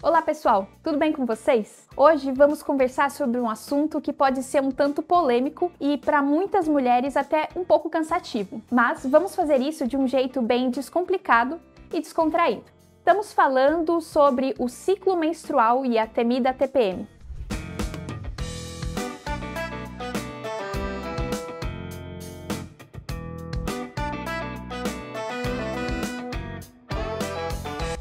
Olá pessoal, tudo bem com vocês? Hoje vamos conversar sobre um assunto que pode ser um tanto polêmico e para muitas mulheres até um pouco cansativo, mas vamos fazer isso de um jeito bem descomplicado e descontraído. Estamos falando sobre o ciclo menstrual e a temida TPM.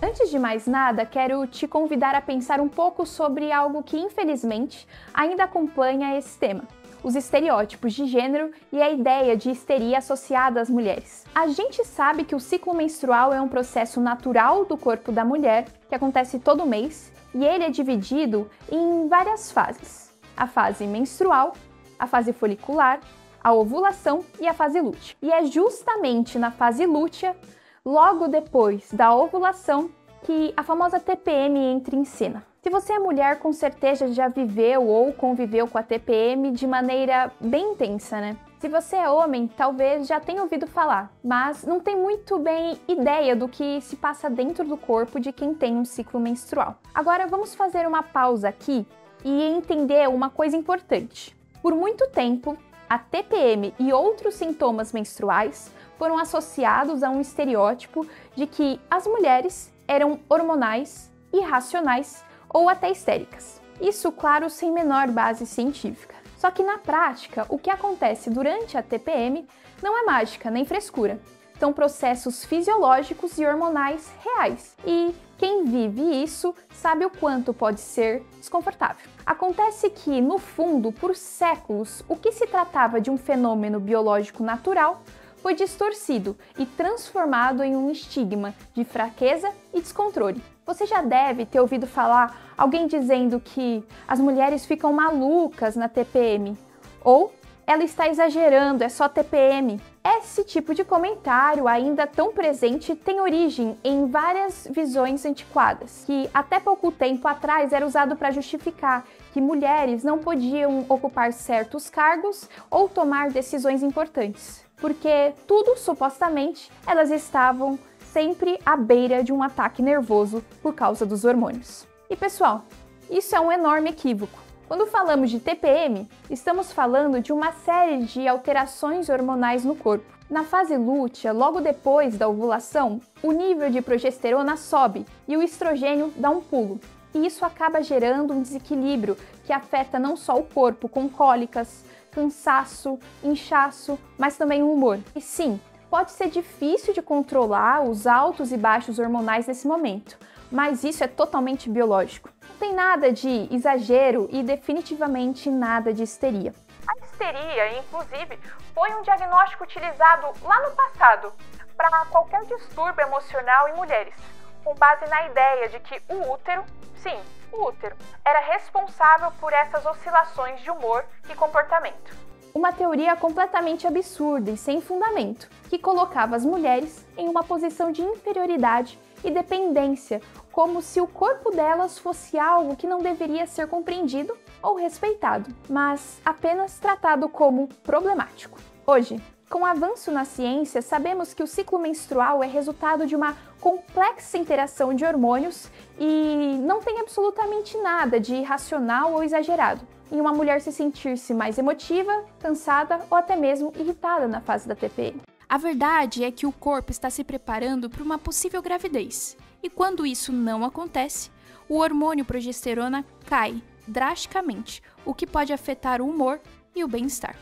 Antes de mais nada, quero te convidar a pensar um pouco sobre algo que, infelizmente, ainda acompanha esse tema: os estereótipos de gênero e a ideia de histeria associada às mulheres. A gente sabe que o ciclo menstrual é um processo natural do corpo da mulher, que acontece todo mês, e ele é dividido em várias fases: a fase menstrual, a fase folicular, a ovulação e a fase lútea. E é justamente na fase lútea, logo depois da ovulação, que a famosa TPM entra em cena. Se você é mulher, com certeza já viveu ou conviveu com a TPM de maneira bem intensa, né? Se você é homem, talvez já tenha ouvido falar, mas não tem muito bem ideia do que se passa dentro do corpo de quem tem um ciclo menstrual. Agora vamos fazer uma pausa aqui e entender uma coisa importante. Por muito tempo, a TPM e outros sintomas menstruais foram associados a um estereótipo de que as mulheres eram hormonais, irracionais ou até histéricas. Isso, claro, sem menor base científica. Só que na prática, o que acontece durante a TPM não é mágica nem frescura. São processos fisiológicos e hormonais reais. E quem vive isso sabe o quanto pode ser desconfortável. Acontece que, no fundo, por séculos, o que se tratava de um fenômeno biológico natural foi distorcido e transformado em um estigma de fraqueza e descontrole. Você já deve ter ouvido falar alguém dizendo que as mulheres ficam malucas na TPM, ou ela está exagerando, é só TPM. Esse tipo de comentário, ainda tão presente, tem origem em várias visões antiquadas, que até pouco tempo atrás era usado para justificar que mulheres não podiam ocupar certos cargos ou tomar decisões importantes, porque tudo, supostamente, elas estavam sempre à beira de um ataque nervoso por causa dos hormônios. E pessoal, isso é um enorme equívoco. Quando falamos de TPM, estamos falando de uma série de alterações hormonais no corpo. Na fase lútea, logo depois da ovulação, o nível de progesterona sobe e o estrogênio dá um pulo. E isso acaba gerando um desequilíbrio que afeta não só o corpo, com cólicas, cansaço, inchaço, mas também o humor. E sim, pode ser difícil de controlar os altos e baixos hormonais nesse momento, mas isso é totalmente biológico. Não tem nada de exagero e definitivamente nada de histeria. A histeria, inclusive, foi um diagnóstico utilizado lá no passado para qualquer distúrbio emocional em mulheres, com base na ideia de que o útero, sim, o útero, era responsável por essas oscilações de humor e comportamento. Uma teoria completamente absurda e sem fundamento, que colocava as mulheres em uma posição de inferioridade e dependência, como se o corpo delas fosse algo que não deveria ser compreendido ou respeitado, mas apenas tratado como problemático. Hoje, com o avanço na ciência, sabemos que o ciclo menstrual é resultado de uma complexa interação de hormônios e não tem absolutamente nada de irracional ou exagerado em uma mulher se sentir-se mais emotiva, cansada ou até mesmo irritada na fase da TPM. A verdade é que o corpo está se preparando para uma possível gravidez, e quando isso não acontece, o hormônio progesterona cai drasticamente, o que pode afetar o humor e o bem-estar.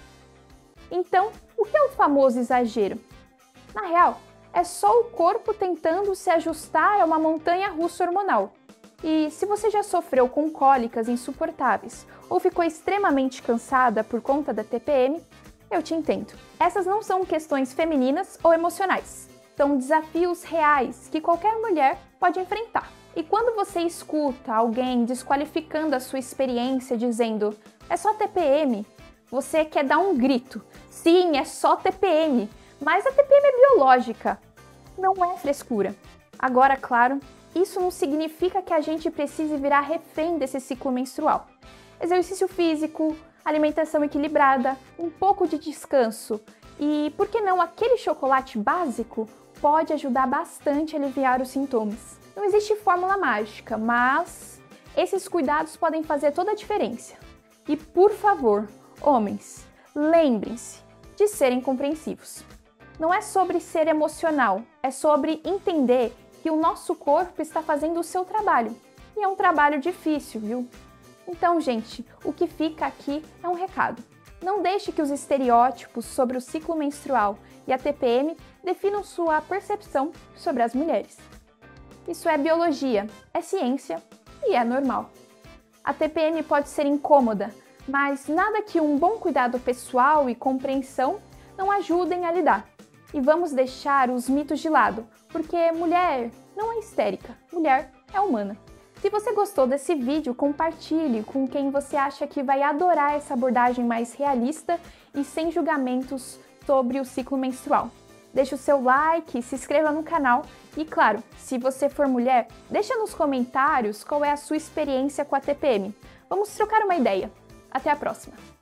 Então, o que é o famoso exagero? Na real, é só o corpo tentando se ajustar a uma montanha-russa hormonal. E se você já sofreu com cólicas insuportáveis ou ficou extremamente cansada por conta da TPM, eu te entendo. Essas não são questões femininas ou emocionais, são desafios reais que qualquer mulher pode enfrentar. E quando você escuta alguém desqualificando a sua experiência dizendo "é só TPM", você quer dar um grito. Sim, é só TPM, mas a TPM é biológica, não é frescura. Agora, claro, isso não significa que a gente precise virar refém desse ciclo menstrual. Exercício físico, alimentação equilibrada, um pouco de descanso e, por que não, aquele chocolate básico pode ajudar bastante a aliviar os sintomas. Não existe fórmula mágica, mas esses cuidados podem fazer toda a diferença. E por favor, homens, lembrem-se de serem compreensivos. Não é sobre ser emocional, é sobre entender que o nosso corpo está fazendo o seu trabalho. E é um trabalho difícil, viu? Então, gente, o que fica aqui é um recado. Não deixe que os estereótipos sobre o ciclo menstrual e a TPM definam sua percepção sobre as mulheres. Isso é biologia, é ciência e é normal. A TPM pode ser incômoda, mas nada que um bom cuidado pessoal e compreensão não ajudem a lidar. E vamos deixar os mitos de lado, porque mulher não é histérica, mulher é humana. Se você gostou desse vídeo, compartilhe com quem você acha que vai adorar essa abordagem mais realista e sem julgamentos sobre o ciclo menstrual. Deixe o seu like, se inscreva no canal e, claro, se você for mulher, deixa nos comentários qual é a sua experiência com a TPM. Vamos trocar uma ideia. Até a próxima!